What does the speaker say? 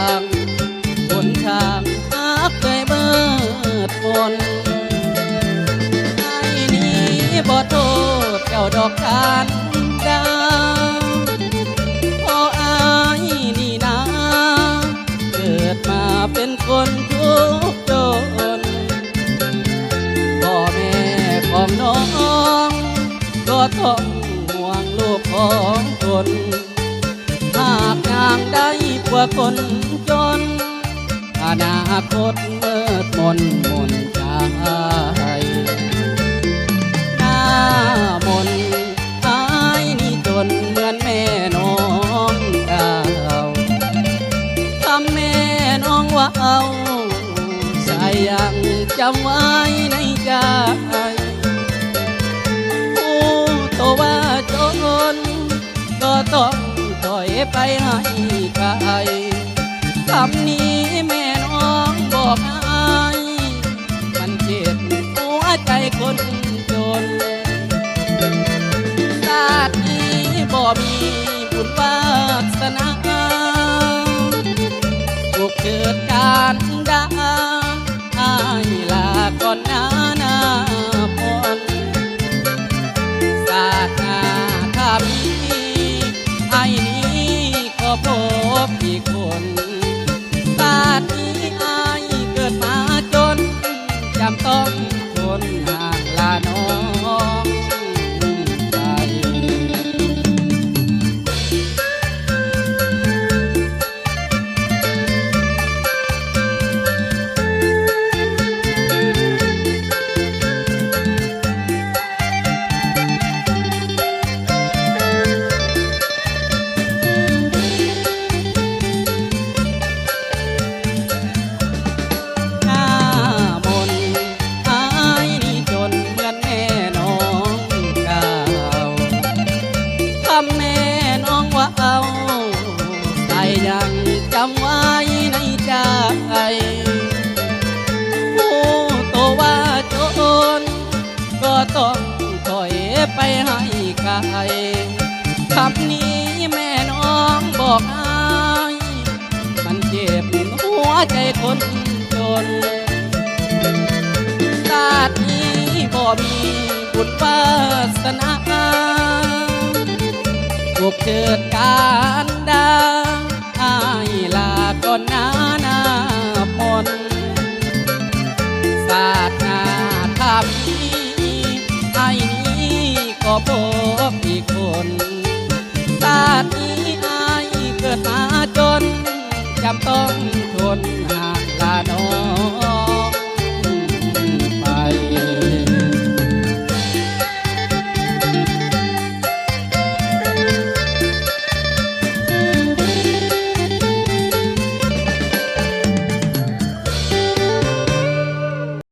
างหนทางหักเคยเบิดฝนไอ้นี้บ่โทษเจ้าดอกทานดาวเพราะไอ้นี่นะเกิดมาเป็นคนทุกข์จนพ่อแม่ของน้องก็ต้องห่วงลูกของตนหากนางได้กว่าคนจนอนาคตมืดมนหม่นใจหน้ามนอายนี่จนเหมือนแม่น้องดาวทำแม่น้องว่าเอาใจยังจำไว้ในใจผู้โตว่าจนก็ต้องถอยไปให้ไกลคำนี้แม่น้องบอกอายมันเจ็บหัวใจคนจนชาตินี้บ่มีบุญวาสนาถูกเกิดการด่าอายลาก่อนหน้าพรศาสนาถ้ามีไอ้นี้ก็พบอีกคนชาตินี้ไอ้เกิดมาจนจำต้องทนห่างลาน้องไปแม่น้องว่าเอาใจยังจำไว้ในใจผู้โตว่าจนก็ต้องถอยไปให้ไกลคำนี้แม่น้องบอกอายมันเจ็บหัวใจคนจนชาตินี้บ่มีบุญวาสนาถูกเกิดการด่าอายลาก่อนหน้าพรศาสนาธรรมไอ้นี้ก็พบอีกคนชาตินี้ไอ้เกิดมาจนจำต้องทน